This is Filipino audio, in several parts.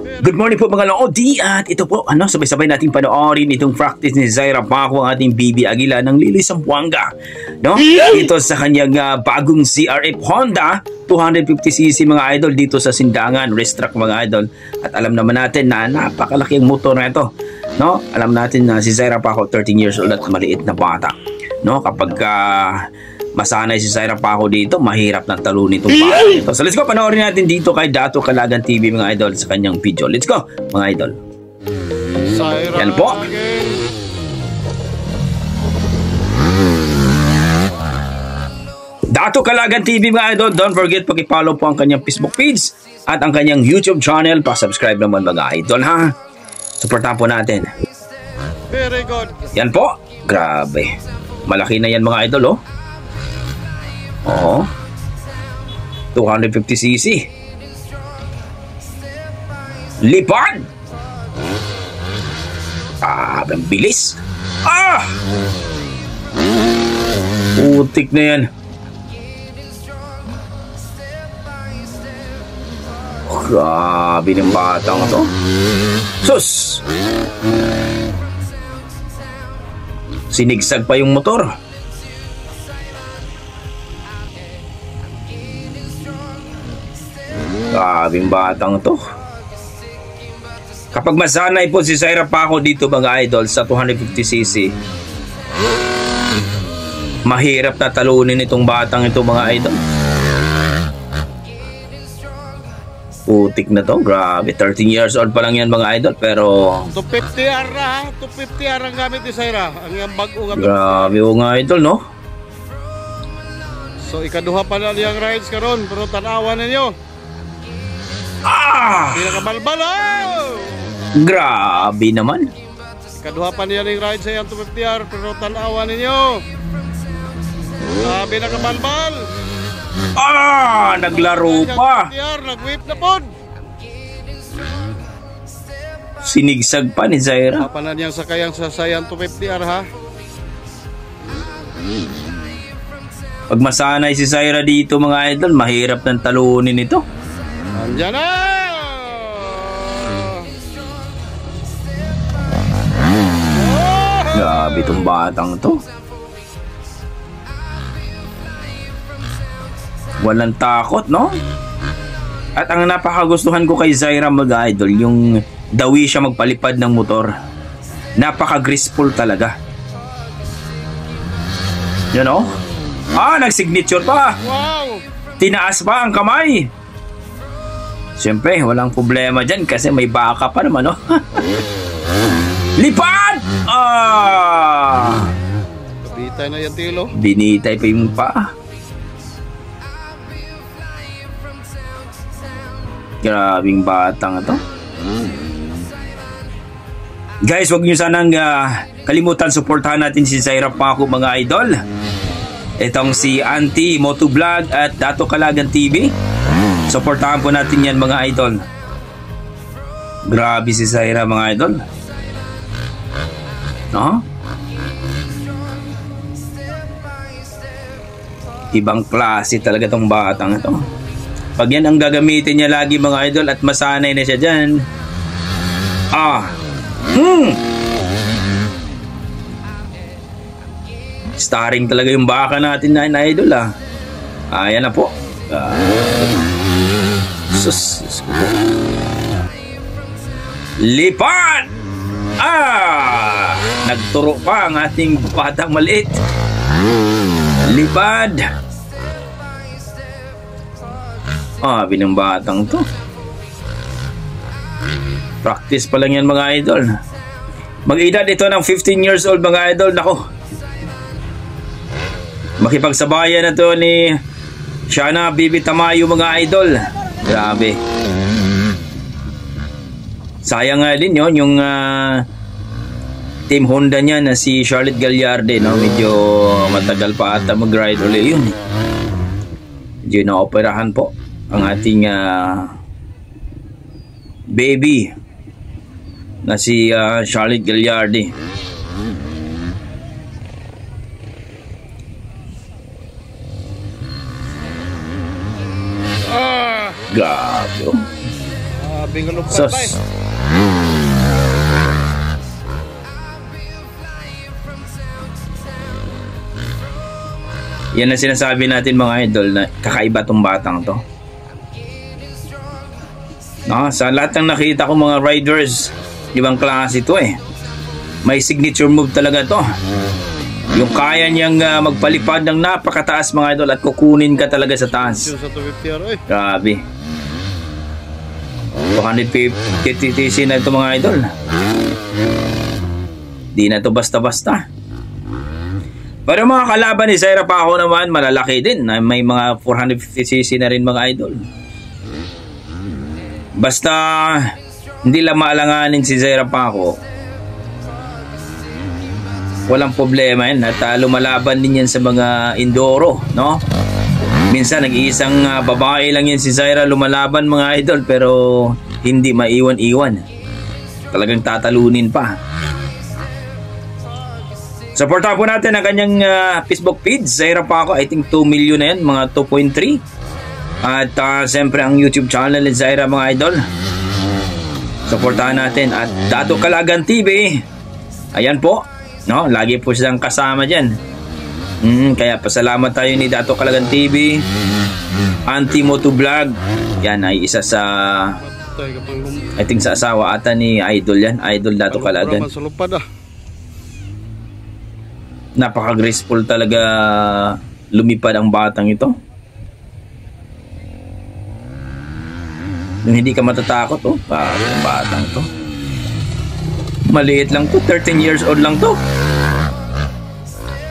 Good morning po mga Lodi, at ito po sabay-sabay nating panoorin itong practice ni Zaira Paco, ang ating Bibi Aguila ng Lili Zamboanga, no? Dito sa kanyang bagong CRF Honda 250cc mga idol, dito sa Sindangan racetrack mga idol. At alam naman natin na napakalaki ang motor na ito, no? Alam natin na si Zaira Paco 13 years old at maliit na bata, no? Kapag masanay si Zaira Paco dito, mahirap ng talunin itong parang ito. So let's go, panoorin natin dito kay Dato Calagan TV mga idol sa kanyang video. Let's go mga idol. Yan po. Dato Calagan TV mga idol, don't forget paki-follow po ang kanyang Facebook page at ang kanyang YouTube channel. Pa-subscribe naman mga idol, ha. Supportan po natin. Very good. Yan po. Grabe. Malaki na yan mga idol, oh. Oo. 250cc. Lipad. Ang bilis. Putik na yan. Grabe ng batang to. Sus. Sinigsag pa yung motor. Grabing batang to. Kapag masanay po si Zaira Paco dito mga idol sa 250cc, mahirap na talunin itong batang ito mga idol. Putik na to. Grabe, 13 years old pa lang yan mga idol, pero 250R na, 250R ang gamit ni Zaira. Ang yung bago gamit. Grabe mga idol, no? So ikaduha pa na niyang rides karon, pero tanawan ninyo. Pinakabalbal. Grabe naman. Ikaduha pa niya ng ride sa iyang 250R, pero tanawan ninyo. Pinakabalbal. Naglaro pa. Nag-whip na po. Sinigsag pa ni Zaira. Pa na niyang sakayang sa sayang 250R, ha. Pag masanay si Zaira dito mga idol, mahirap ng talunin ito. Andiyan na! Grabe itong batang to. Walang takot, no? At ang napakagustuhan ko kay Zaira mga idol, yung dawi siya magpalipad ng motor. Napaka-graceful talaga. You know? Nag-signature pa. Wow! Tinaas pa ang kamay. Siyempre, walang problema dyan kasi may baka pa naman, no? Lipad! Binitay na yung tilo. Binitay pa yung paa. Grabing batang ito. Guys, huwag nyo sanang kalimutan, supportahan natin si Zaira Paco mga idol. Itong si Auntie Motovlog at Dato Calagan TV. Supportahan po natin yan mga idol. Grabe si Zaira mga idol, no? Ibang klase talaga tong batang ito. Pag yan ang gagamitin niya lagi mga idol at masanay na siya dyan, starring talaga yung baka natin na idol, ayan na po. Sus. Lipad! Nagturo pa ang ating batang maliit. Lipad! Binang batang to. Practice pa lang yan mga idol. Mag-edad ito ng 15 years old mga idol. Nako, makipagsabayan na to ni Shana Bibi Tamayo mga idol. Grabe. Sayang nga din yun, yung team Honda niya na si Charlotte Gallarde, no? Medyo matagal pa ata mag-ride ulit yun. Medyo na-operahan po ang ating baby na si Charlotte Gallarde. Grabe. Grabe nga lupa Sus. tayo. Yan ang sinasabi natin mga idol na kakaiba tong batang to. No, sa lahat ng nakita ko mga riders, ibang klase to eh. May signature move talaga to. Yung kaya niyang magpalipad ng napakataas mga idol at kukunin ka talaga sa taas. Yung sa 250R eh. Grabe. 250 cc na ito mga idol. Di na to basta-basta. Pero mga kalaban ni Zaira Paco naman, malalaki din. May mga 450cc na rin mga idol. Basta hindi lang maalanganin si Zaira Paco, walang problema yan. At lumalaban din yan sa mga Enduro, no? Minsan nag-iisang babae lang yan si Zaira lumalaban mga idol, pero hindi maiwan-iwan. Talagang tatalunin pa. Supportahan po natin ang kanyang Facebook page, Zaira Paco. I think 2 million na yan, mga 2.3. At siyempre ang YouTube channel ni Zaira mga idol. Supportahan natin. At Dato Calagan TV. Ayan po, no? Lagi po silang kasama dyan. Kaya pasalamat tayo ni Dato Calagan TV. Auntie Moto Vlog. Yan ay isa sa, I think sa asawa ata ni Idol yan. Idol Dato Calagan. Sa lupad ah. Napaka-graceful talaga lumipad ang batang ito. Yung hindi ka matatakot, oh. Ang batang to. Maliit lang to, 13 years old lang to.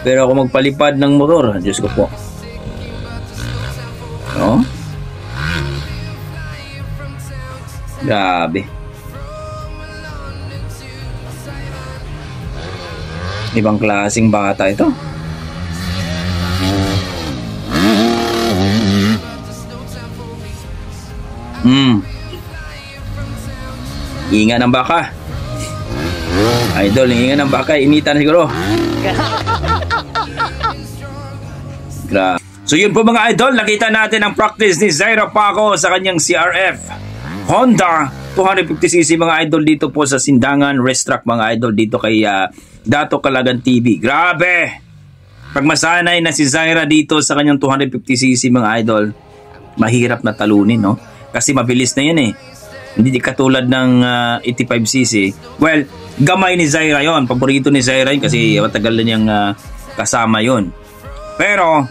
Pero ako magpalipad ng motor, Diyos ko po. No? Grabe. Ibang klaseng bata ito. Inga ng baka. Idol, inga ng baka. Inita na siguro. Grabe. So yun po mga idol, nakita natin ang practice ni Zaira Paco sa kanyang CRF Honda 250cc mga idol dito po sa Sindangan Racetrack mga idol dito kay Dato Calagan TV. Grabe! Pag masanay na si Zaira dito sa kanyang 250cc mga idol, mahirap na talunin, no? Kasi mabilis na yan eh. Hindi katulad ng 85cc. Well, gamay ni Zaira yon. Paborito ni Zaira yun kasi matagal na niyang kasama yon. Pero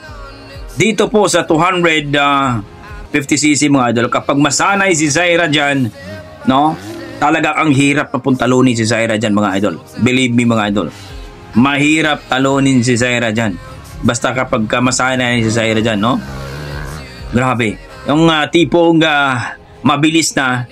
dito po sa 250cc mga idol, kapag masanay si Zaira dyan, no? Talaga ang hirap na puntalunin si Zaira dyan mga idol. Believe me mga idol. Mahirap talunin si Zaira dyan. Basta kapag masanay si Zaira dyan, no? Grabe. Yung tipong mabilis na,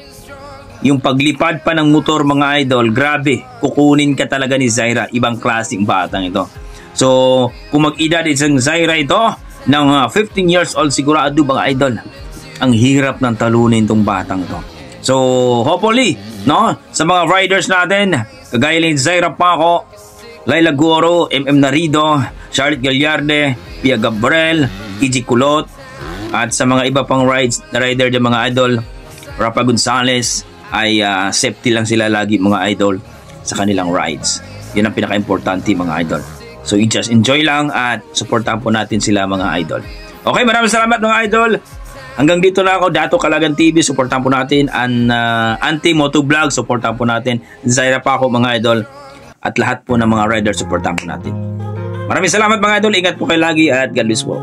yung paglipad pa ng motor mga idol, grabe. Kukunin ka talaga ni Zaira. Ibang klaseng batang ito. So, kung mag-edad isang Zaira ito, ng 15 years old sigurado mga idol, ang hirap ng talunin itong batang ito. So hopefully, no, sa mga riders natin kagaya ni Zaira Paco, Laila Goro, MM Narido, Charlotte Gallarde, Pia Gabriel, EG Kulot, at sa mga iba pang rider ng mga idol, Rafa Gonzalez, ay safety lang sila lagi mga idol sa kanilang rides. Yan ang pinaka-importante mga idol. So, just enjoy lang at supportahan po natin sila mga idol. Okay, maraming salamat mga idol. Hanggang dito na ako, Dato Calagan TV. Supportahan po natin ang Auntie Moto Vlog. Supportahan po natin Zaira Paco mga idol. At lahat po ng mga riders, supportahan po natin. Maraming salamat mga idol. Ingat po kayo lagi at God bless po.